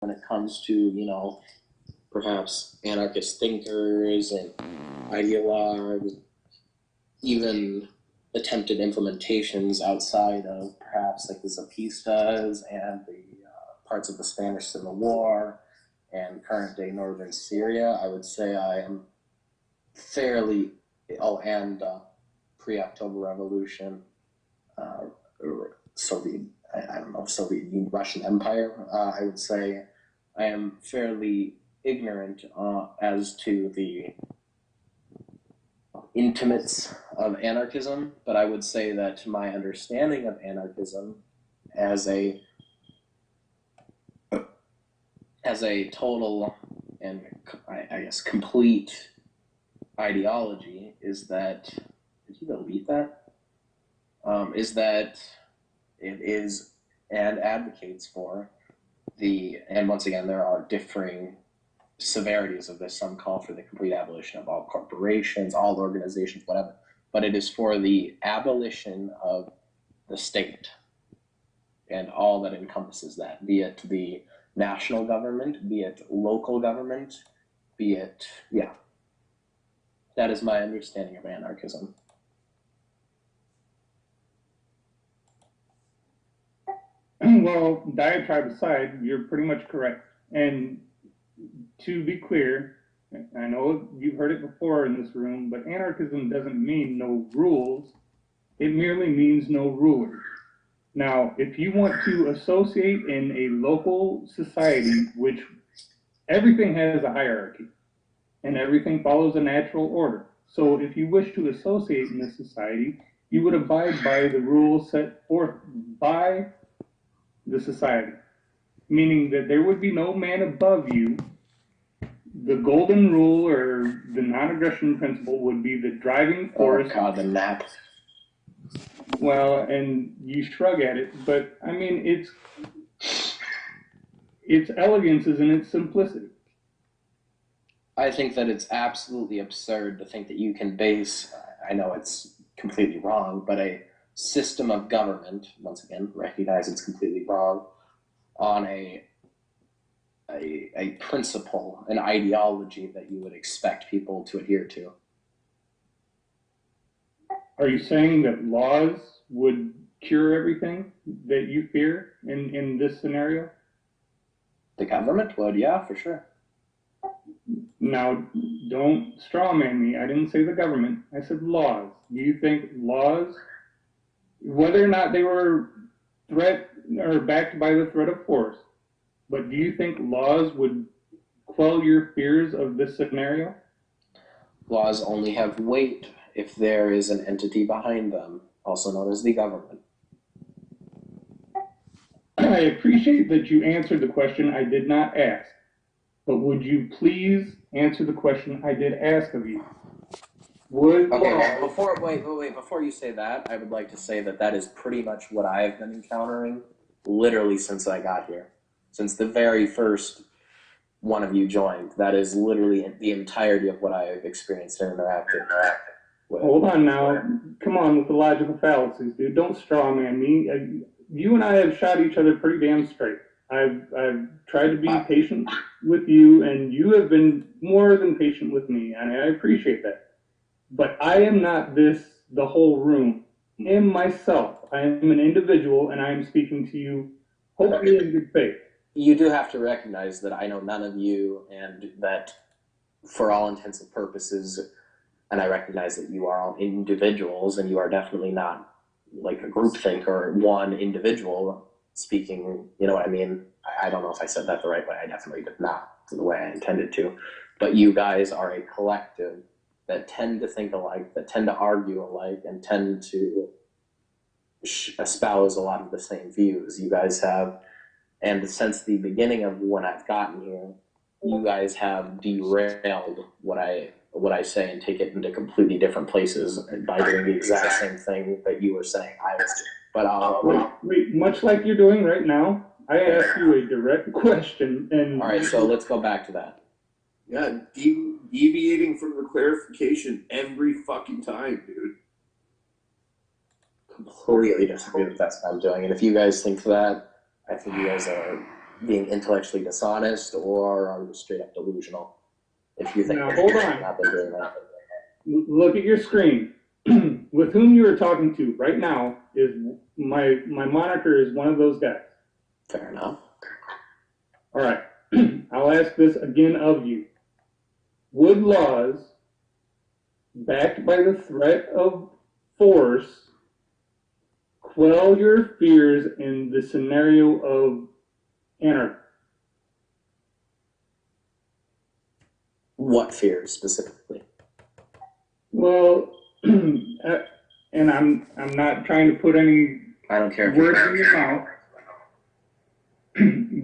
when it comes to, you know, perhaps anarchist thinkers and ideologues, even attempted implementations outside of perhaps like the Zapistas and the parts of the Spanish Civil War and current day northern Syria, I would say I am fairly, and pre-October Revolution, Soviet, I don't know, Soviet Union, Russian Empire, I would say I am fairly ignorant as to the intimates of anarchism, but I would say that my understanding of anarchism as a total and I guess complete ideology is that, did you delete that? Is that it is and advocates for and once again, there are differing severities of this. Some call for the complete abolition of all corporations, all organizations, whatever. But it is for the abolition of the state and all that encompasses that, be it the national government, be it local government, be it, yeah. That is my understanding of anarchism. Well, diatribe aside, you're pretty much correct. And to be clear, I know you've heard it before in this room, but anarchism doesn't mean no rules. It merely means no rulers. Now, if you want to associate in a local society, which everything has a hierarchy and everything follows a natural order. So if you wish to associate in this society, you would abide by the rules set forth by the society, meaning that there would be no man above you. The golden rule or the non-aggression principle would be the driving force. Oh God, the nap. Well, and you shrug at it, but I mean, its elegance is in its simplicity. I think that it's absolutely absurd to think that you can base, I know it's completely wrong, but a system of government, once again, recognize it's completely wrong, on a principle, an ideology that you would expect people to adhere to. Are you saying that laws would cure everything that you fear in this scenario? The government would, yeah, for sure. Now, don't strawman me. I didn't say the government. I said laws. Do you think laws, whether or not they were threat or backed by the threat of force, but do you think laws would quell your fears of this scenario? Laws only have weight if there is an entity behind them, also known as the government. I appreciate that you answered the question I did not ask, but would you please answer the question I did ask of you? Okay, before you say that, I would like to say that that is pretty much what I have been encountering literally since I got here. Since the very first one of you joined. That is literally the entirety of what I have experienced and interacted with. Hold on now. Come on with the logical fallacies, dude. Don't straw man me. You and I have shot each other pretty damn straight. I've tried to be patient with you, and you have been more than patient with me, and I appreciate that. But I am not the whole room. I am myself. I am an individual, and I am speaking to you hopefully in good faith. You do have to recognize that I know none of you, and that for all intents and purposes, and I recognize that you are all individuals, and you are definitely not like a groupthink or one individual speaking, you know what I mean? I don't know if I said that the right way. I definitely did not the way I intended to. But you guys are a collective that tend to think alike, that tend to argue alike, and tend to espouse a lot of the same views. You guys have, and since the beginning of when I've gotten here, you guys have derailed what I say and take it into completely different places by doing the exact same thing that you were saying I was doing. But wait, much like you're doing right now, I asked you a direct question, and all right, so let's go back to that. Yeah, deviating from the clarification every fucking time, dude. Completely disagree that that's what I'm doing, and if you guys think that, I think you guys are being intellectually dishonest, or are you straight up delusional? If you think Now, that hold you on. have not been doing that. Look at your screen. With whom you are talking to right now is my monitor is one of those guys. Fair enough. All right. I'll ask this again of you. Would laws backed by the threat of force quell your fears in the scenario of anarchy? What fears specifically? Well, and I'm not trying to put any I don't care if words in your mouth,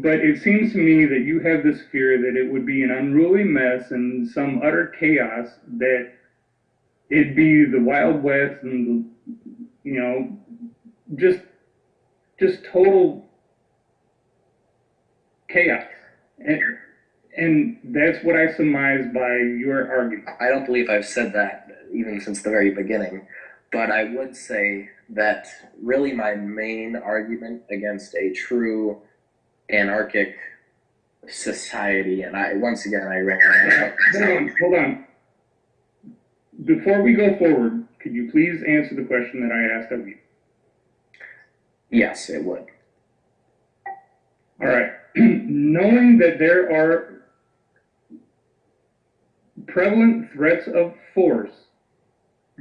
but it seems to me that you have this fear that it would be an unruly mess and some utter chaos, that it'd be the Wild West and, you know, just total chaos. And that's what I surmise by your argument. I don't believe I've said that even since the very beginning, but I would say that really my main argument against a true anarchic society, and I recognize. Hold on. Before we go forward, could you please answer the question that I asked of you? Yes, it would. All right. Knowing that there are prevalent threats of force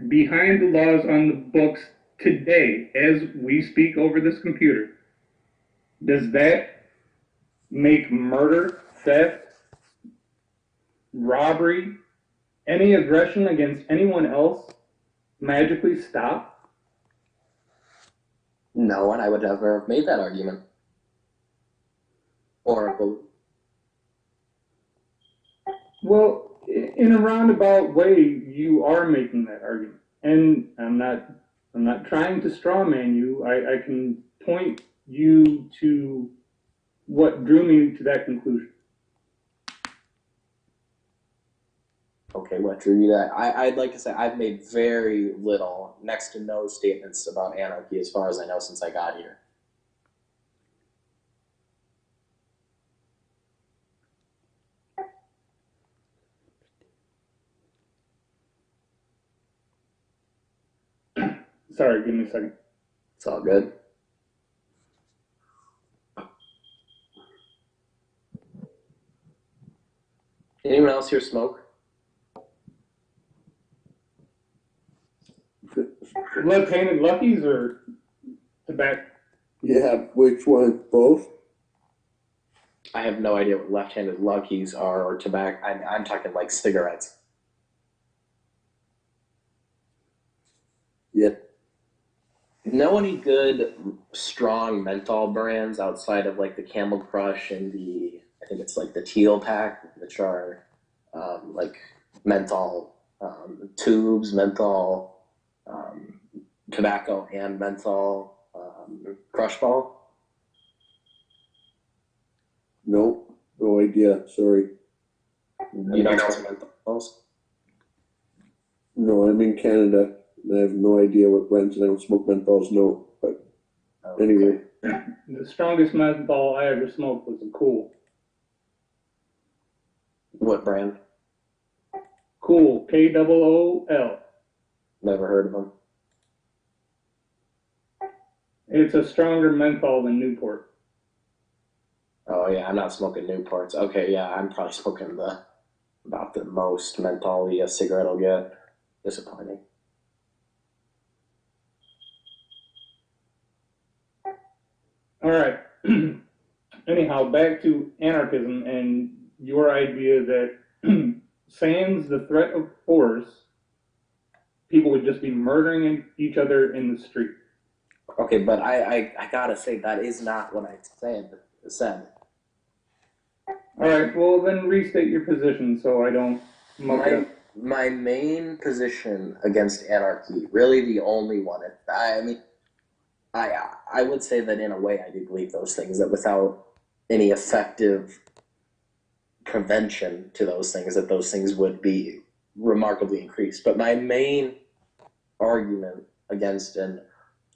behind the laws on the books today, as we speak over this computer, does that make murder, theft, robbery, any aggression against anyone else magically stop? No, and I would never have made that argument. Or, well, in a roundabout way, you are making that argument, and I'm not trying to strawman you. I can point you to what drew me to that conclusion. okay, what drew you that? I'd like to say I've made very little, next to no statements about anarchy as far as I know since I got here. Sorry, give me a second. It's all good. Anyone else here smoke? Left-handed luckies or tobacco? Yeah, which one? Both? I have no idea what left-handed luckies are or tobacco. I'm talking like cigarettes. Yeah. Know any good, strong menthol brands outside of like the Camel Crush and I think it's like the Teal Pack, which are like menthol tubes, menthol tobacco, and menthol crush ball? Nope. No idea. Sorry. You don't smoke menthols? No, I'm in Canada. I have no idea what brands, and I don't smoke menthols, no. But anyway. The strongest menthol I ever smoked was a Cool. What brand? Cool, Kool. Never heard of them. It's a stronger menthol than Newport. Oh yeah, I'm not smoking Newports. Okay, yeah, I'm probably smoking about the most menthol-y a cigarette will get. Disappointing. All right. Anyhow, back to anarchism and your idea that sans the threat of force, people would just be murdering each other in the street. Okay, but I gotta say that is not what I said. All right, well then restate your position so I don't muck it up. My main position against anarchy, really the only one. I mean, I would say that in a way I do believe those things, that without any effective prevention to those things would be remarkably increased. But my main argument against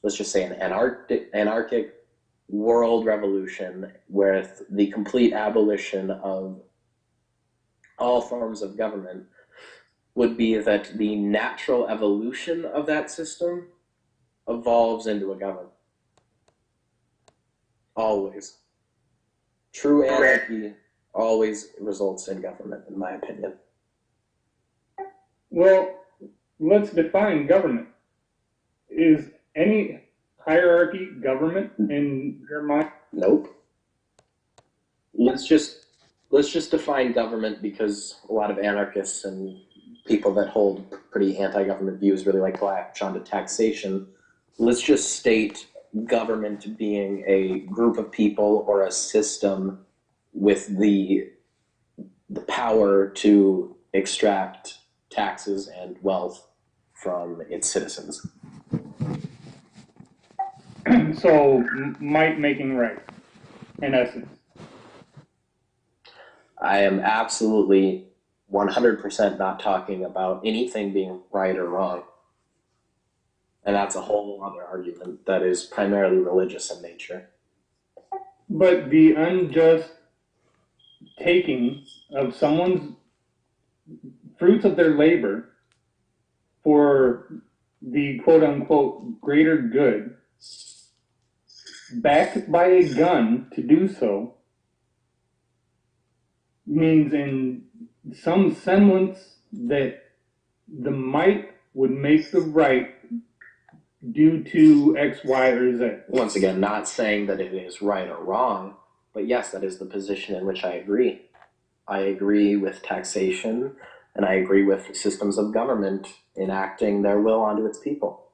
let's just say an anarchic world revolution with the complete abolition of all forms of government would be that the natural evolution of that system evolves into a government. Always. True anarchy always results in government, in my opinion. Well, let's define government. Is any hierarchy government in your mind? Nope. Let's just define government, because a lot of anarchists and people that hold pretty anti-government views really like to latch onto taxation. Let's just state government being a group of people or a system with the power to extract taxes and wealth from its citizens. So, might making right, in essence. I am absolutely 100% not talking about anything being right or wrong. And that's a whole other argument that is primarily religious in nature. But the unjust taking of someone's fruits of their labor for the quote unquote greater good, backed by a gun to do so, means in some semblance that the might would make the right due to X, Y, or Z. Once again, not saying that it is right or wrong, but yes, that is the position in which I agree. I agree with taxation, and I agree with systems of government enacting their will onto its people.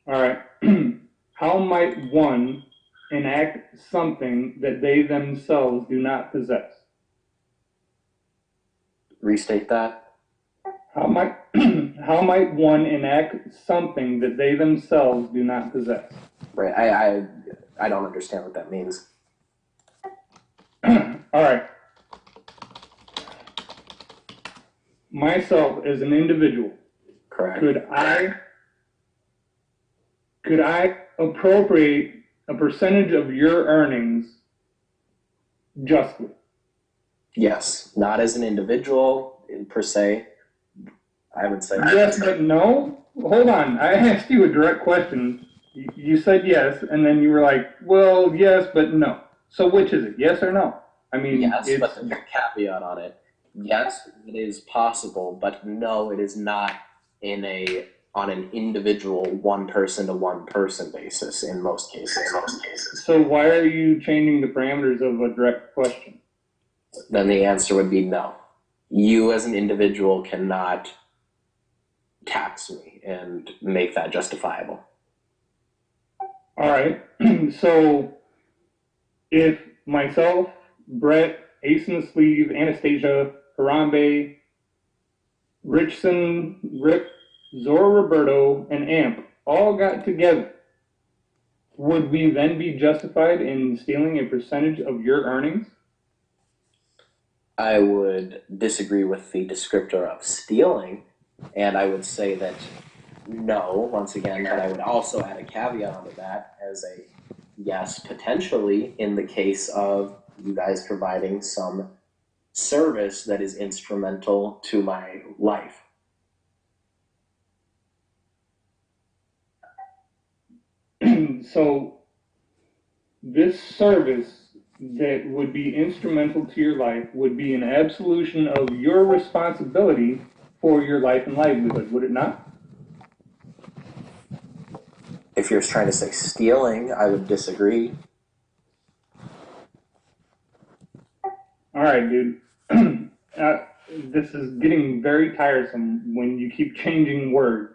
All right. How might one enact something that they themselves do not possess? Restate that. How might how might one enact something that they themselves do not possess? Right. I don't understand what that means. All right. Myself as an individual, Correct. could I appropriate a percentage of your earnings justly? Yes. Not as an individual per se. I would say Yes, but no. Hold on. I asked you a direct question. You said yes, and then you were like, well, yes, but no. So which is it? Yes or no? I mean, yes, but there's a caveat on it. Yes, it is possible, but no, it is not on an individual one person to one person basis in most cases. So why are you changing the parameters of a direct question? Then the answer would be no. You as an individual cannot tax me and make that justifiable. All right. So if myself, Brett, Ace in the Sleeve, Anastasia, Harambe, Richson, Rip, Zora Roberto, and Amp all got together, would we then be justified in stealing a percentage of your earnings? I would disagree with the descriptor of stealing, and I would say that no, once again, but I would also add a caveat onto that as a yes, potentially, in the case of you guys providing some service that is instrumental to my life. So this service that would be instrumental to your life would be an absolution of your responsibility for your life and livelihood, would it not? If you're trying to say stealing, I would disagree. All right, dude. This is getting very tiresome when you keep changing words.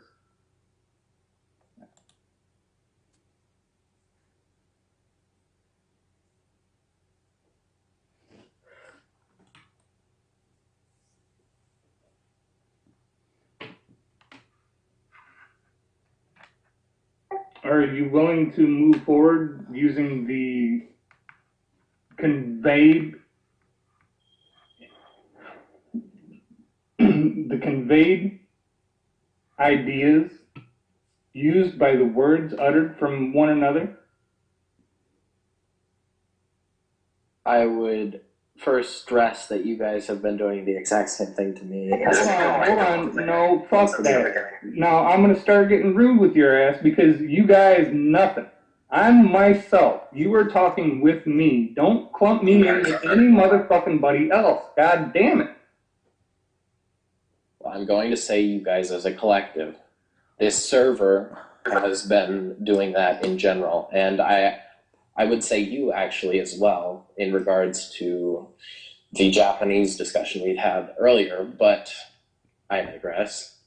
Are you willing to move forward using the conveyed ideas used by the words uttered from one another? I would first stress that you guys have been doing the exact same thing to me. Hold on, no, fuck that. Now I'm gonna start getting rude with your ass because you guys nothing. I'm myself. You are talking with me. Don't clump me in with any motherfucking buddy else. God damn it. Well, I'm going to say you guys as a collective. This server has been doing that in general, and I would say you actually as well in regards to the Japanese discussion we'd had earlier, but I digress.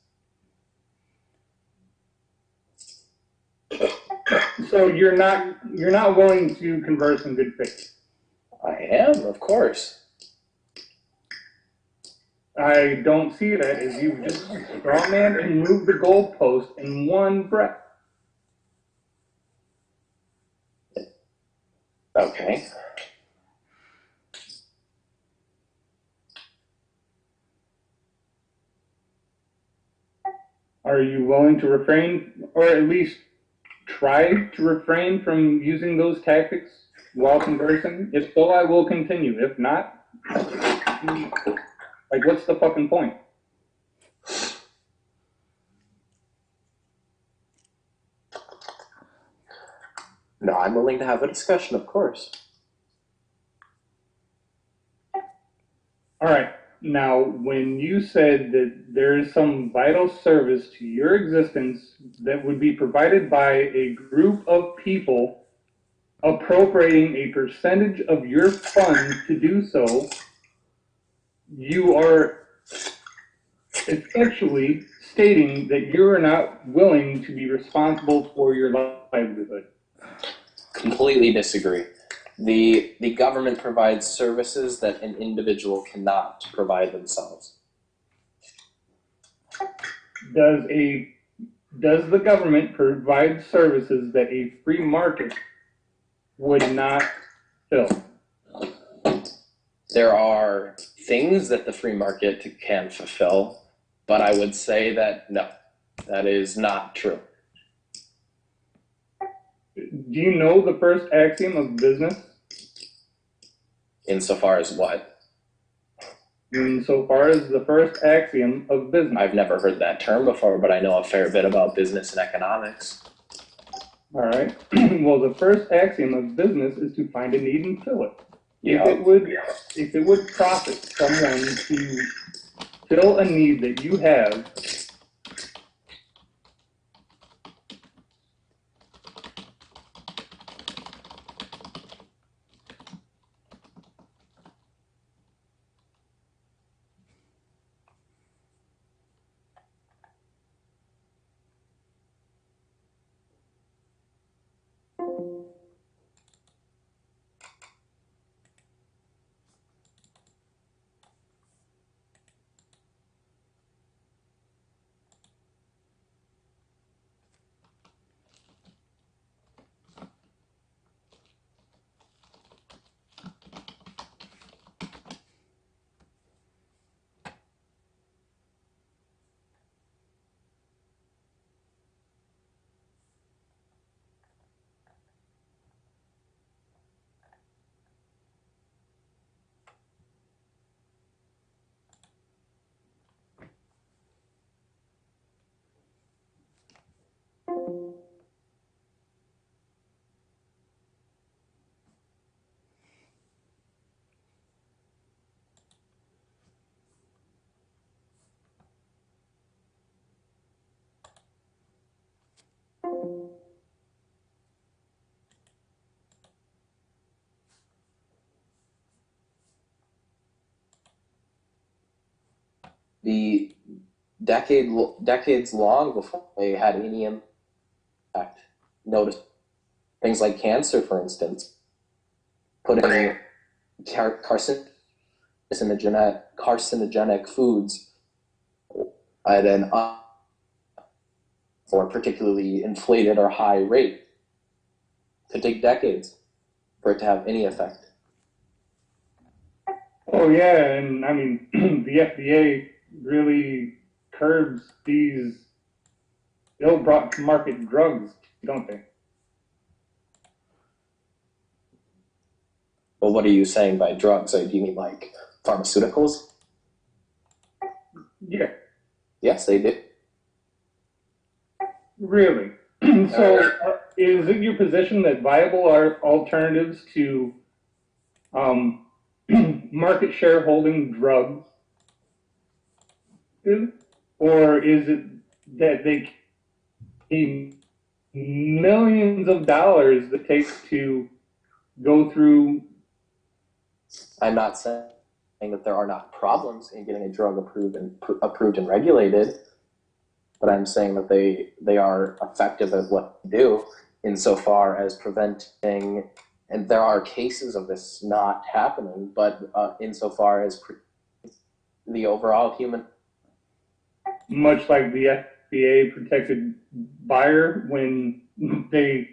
So you're not willing to converse in good faith. I am, of course. I don't see that as you just strawman and move the goalpost in one breath. Okay. Are you willing to refrain, or at least try to refrain from using those tactics while conversing? If so, I will continue. If not, like, what's the fucking point? No, I'm willing to have a discussion, of course. All right. Now, when you said that there is some vital service to your existence that would be provided by a group of people appropriating a percentage of your funds to do so, you are essentially stating that you are not willing to be responsible for your livelihood. Completely disagree. The government provides services that an individual cannot provide themselves. Does the government provide services that a free market would not fill? There are things that the free market can fulfill, but I would say that no, that is not true. Do you know the first axiom of business? Insofar as what? Insofar as the first axiom of business. I've never heard that term before, but I know a fair bit about business and economics. All right. Well, the first axiom of business is to find a need and fill it. Yeah. If it would profit someone to fill a need that you have, The decades long before they had any impact. Notice things like cancer, for instance, putting carcinogenic foods at an or particularly inflated or high rate could take decades for it to have any effect. oh yeah, and I mean the FDA really curbs these ill brought to market drugs, don't they? Well, what are you saying by drugs? Do you mean like pharmaceuticals? Yeah, Yes, they do. really. So, is it your position that viable are alternatives to market share holding drugs, or is it that they need millions of dollars that takes to go through? I'm not saying that there are not problems in getting a drug approved and regulated, but I'm saying that they are effective at what they do insofar as preventing, and there are cases of this not happening, but insofar as the overall human. Much like the FDA protected buyer when they